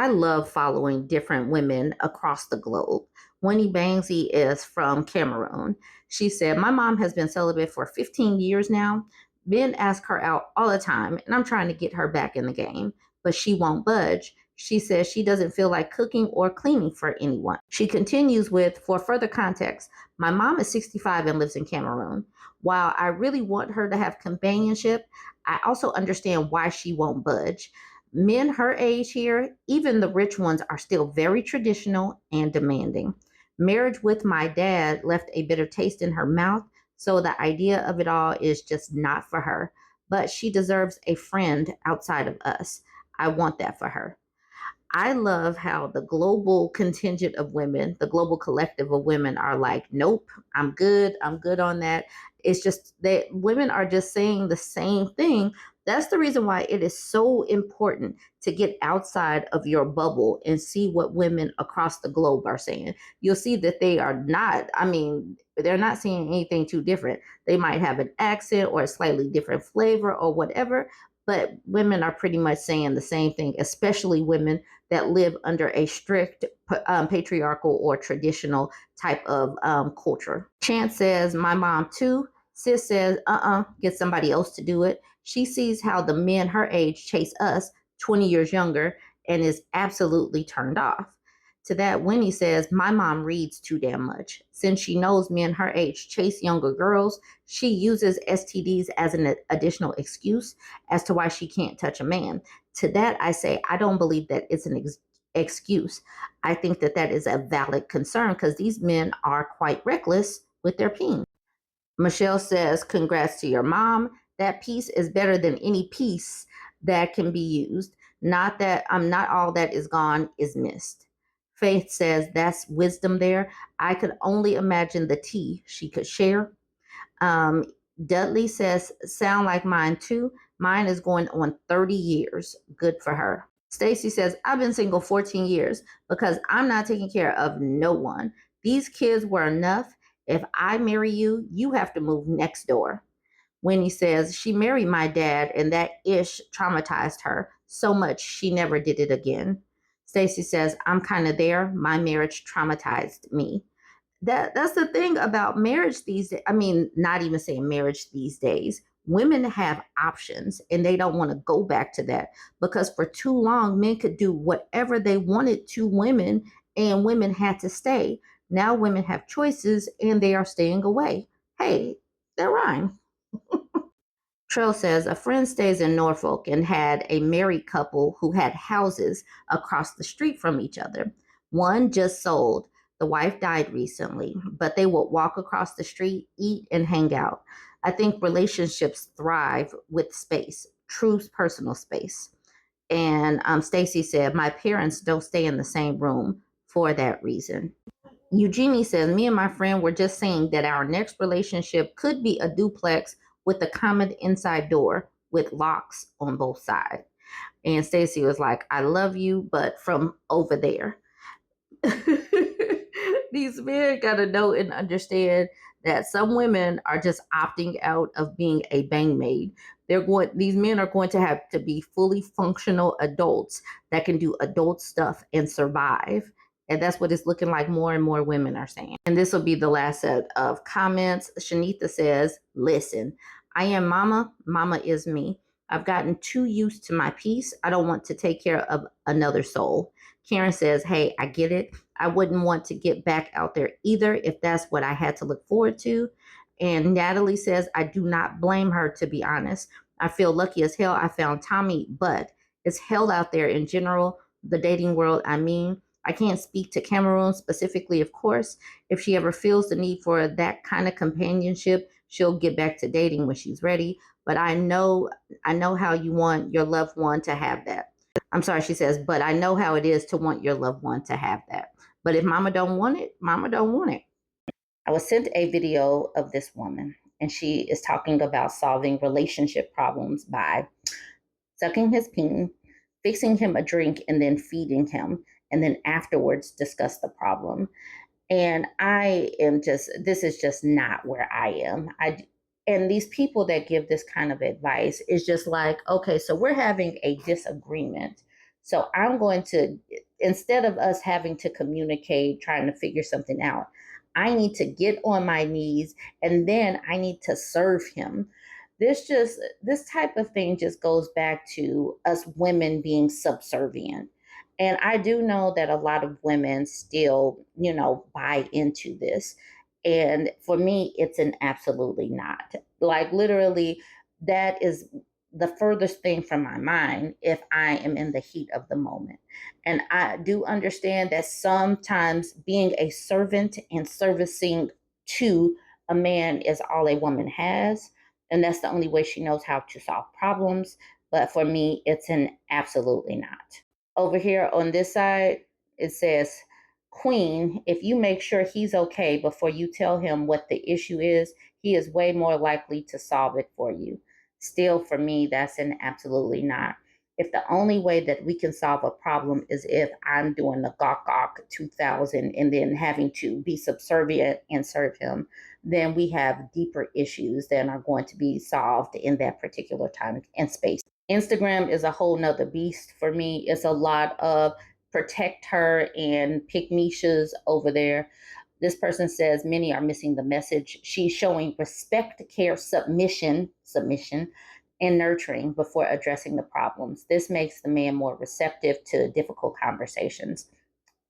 I love following different women across the globe. Winnie Bangsy is from Cameroon. She said, my mom has been celibate for 15 years now. Men ask her out all the time, and I'm trying to get her back in the game, but she won't budge. She says she doesn't feel like cooking or cleaning for anyone. She continues with, for further context, my mom is 65 and lives in Cameroon. While I really want her to have companionship, I also understand why she won't budge. Men her age here, even the rich ones, are still very traditional and demanding. Marriage with my dad left a bitter taste in her mouth, so the idea of it all is just not for her. But she deserves a friend outside of us. I want that for her. I love how the global contingent of women, the global collective of women are like, nope, I'm good. I'm good on that. It's just that women are just saying the same thing. That's the reason why it is so important to get outside of your bubble and see what women across the globe are saying. You'll see that they are not, they're not saying anything too different. They might have an accent or a slightly different flavor or whatever, but women are pretty much saying the same thing, especially women that live under a strict patriarchal or traditional type of culture. Chance says, my mom too. Sis says, get somebody else to do it. She sees how the men her age chase us, 20 years younger, and is absolutely turned off. To that, Winnie says, my mom reads too damn much. Since she knows men her age chase younger girls, she uses STDs as an additional excuse as to why she can't touch a man. To that, I say, I don't believe that it's an excuse. I think that that is a valid concern because these men are quite reckless with their peen. Michelle says, congrats to your mom. That piece is better than any piece that can be used. Not all that is gone is missed. Faith says, that's wisdom there. I could only imagine the tea she could share. Um, Dudley says, sound like mine too. Mine is going on 30 years. Good for her. Stacy says, I've been single 14 years because I'm not taking care of no one. These kids were enough. If I marry you, you have to move next door. Winnie says, she married my dad and that ish traumatized her so much she never did it again. Stacy says, I'm kind of there. My marriage traumatized me. That's the thing about marriage these days. I mean, not even saying marriage these days. Women have options and they don't want to go back to that because for too long men could do whatever they wanted to women and women had to stay. Now women have choices and they are staying away. Hey, that rhyme. Trill says a friend stays in Norfolk and had a married couple who had houses across the street from each other. One just sold. The wife died recently, but they would walk across the street, eat, and hang out. I think relationships thrive with space, true personal space. And Stacy said, my parents don't stay in the same room for that reason. Eugenie says, me and my friend were just saying that our next relationship could be a duplex with a common inside door with locks on both sides. And Stacy was like, I love you, but from over there. These men got to know and understand that some women are just opting out of being a bangmaid. These men are going to have to be fully functional adults that can do adult stuff and survive. And that's what it's looking like more and more women are saying. And this will be the last set of comments. Shanita says, listen, I am mama. Mama is me. I've gotten too used to my peace. I don't want to take care of another soul. Karen says, hey, I get it. I wouldn't want to get back out there either if that's what I had to look forward to. And Natalie says, I do not blame her, to be honest. I feel lucky as hell I found Tommy, but it's hell out there in general, the dating world. I can't speak to Cameroon specifically, of course. If she ever feels the need for that kind of companionship, she'll get back to dating when she's ready. But I know how you want your loved one to have that. I'm sorry, she says, but I know how it is to want your loved one to have that. But if mama don't want it, mama don't want it. I was sent a video of this woman, and she is talking about solving relationship problems by sucking his peen, fixing him a drink, and then feeding him, and then afterwards discuss the problem. And this is just not where I am. And these people that give this kind of advice is just like, okay, so we're having a disagreement. So I'm going to, instead of us having to communicate, trying to figure something out, I need to get on my knees and then I need to serve him. This type of thing just goes back to us women being subservient. And I do know that a lot of women still, buy into this. And for me, it's an absolutely not. Like, literally, that is the furthest thing from my mind if I am in the heat of the moment. And I do understand that sometimes being a servant and servicing to a man is all a woman has. And that's the only way she knows how to solve problems. But for me, it's an absolutely not. Over here on this side, it says, Queen, if you make sure he's okay before you tell him what the issue is, he is way more likely to solve it for you. Still, for me, that's an absolutely not. If the only way that we can solve a problem is if I'm doing the gawk gawk 2000 and then having to be subservient and serve him, then we have deeper issues that are going to be solved in that particular time and space. Instagram is a whole nother beast for me. It's a lot of protect her and Pickme over there. This person says many are missing the message. She's showing respect, care, submission, and nurturing before addressing the problems. This makes the man more receptive to difficult conversations.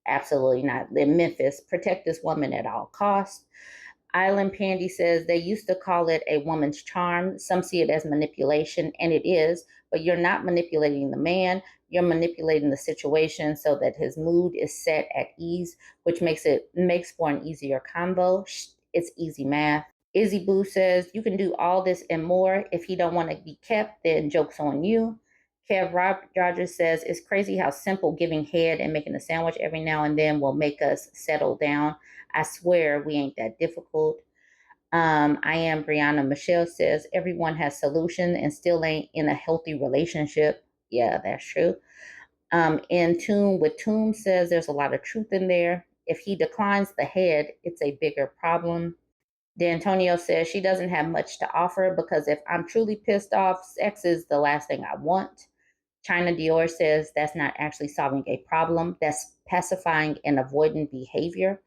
Absolutely not. In Memphis, protect this woman at all costs. Island Pandy says they used to call it a woman's charm. Some see it as manipulation, and it is, but you're not manipulating the man. You're manipulating the situation so that his mood is set at ease, which makes for an easier combo. It's easy math. Izzy Boo says you can do all this and more. If he don't want to be kept, then joke's on you. Kev Rogers says it's crazy how simple giving head and making a sandwich every now and then will make us settle down. I swear we ain't that difficult. I am Brianna Michelle says everyone has solution and still ain't in a healthy relationship. Yeah, that's true. In Tune with Tomb says there's a lot of truth in there. If he declines the head, it's a bigger problem. D'Antonio says she doesn't have much to offer because if I'm truly pissed off, sex is the last thing I want. China Dior says that's not actually solving a problem. That's pacifying and avoiding behavior.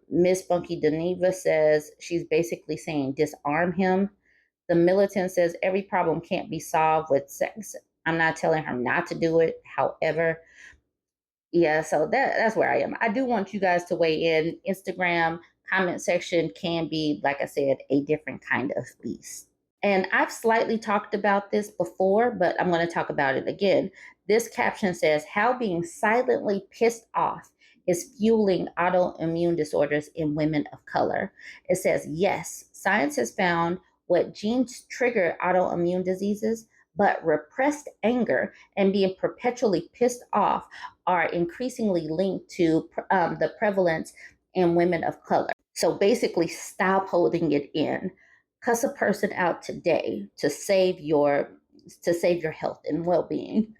Miss Funky Deneva says she's basically saying disarm him. The Militant says every problem can't be solved with sex. I'm not telling her not to do it. However, yeah, so that's where I am. I do want you guys to weigh in. Instagram comment section can be, like I said, a different kind of beast. And I've slightly talked about this before, but I'm going to talk about it again. This caption says, how being silently pissed off is fueling autoimmune disorders in women of color. It says, yes, science has found what genes trigger autoimmune diseases, but repressed anger and being perpetually pissed off are increasingly linked to the prevalence in women of color. So basically, stop holding it in. Cuss a person out today to save your health and well-being.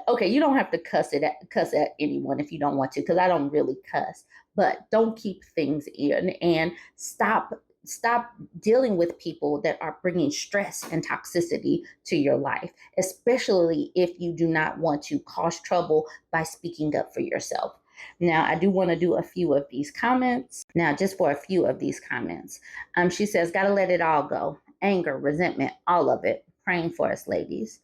Okay, you don't have to cuss at anyone if you don't want to, because I don't really cuss. But don't keep things in, and stop dealing with people that are bringing stress and toxicity to your life, especially if you do not want to cause trouble by speaking up for yourself. Now, I do want to do a few of these comments. Now, just for a few of these comments. She says, gotta let it all go. Anger, resentment, all of it. Praying for us, ladies.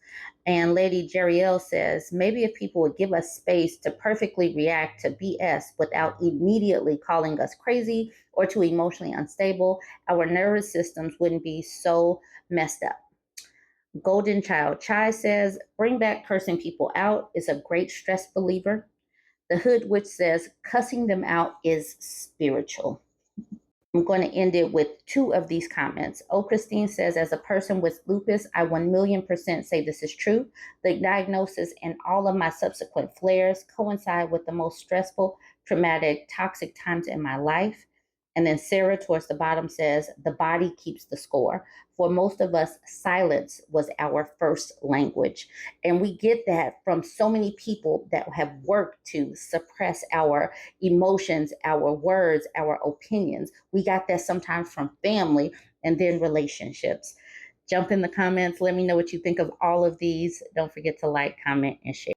And Lady Jeriel says, maybe if people would give us space to perfectly react to BS without immediately calling us crazy or too emotionally unstable, our nervous systems wouldn't be so messed up. Golden Child Chai says, bring back cursing people out is a great stress reliever. The Hood Witch says, cussing them out is spiritual. I'm going to end it with two of these comments. Christine says, as a person with lupus, I 1,000,000% say this is true. The diagnosis and all of my subsequent flares coincide with the most stressful, traumatic, toxic times in my life. And then Sarah towards the bottom says, the body keeps the score. For most of us, silence was our first language. And we get that from so many people that have worked to suppress our emotions, our words, our opinions. We got that sometimes from family and then relationships. Jump in the comments. Let me know what you think of all of these. Don't forget to like, comment, and share.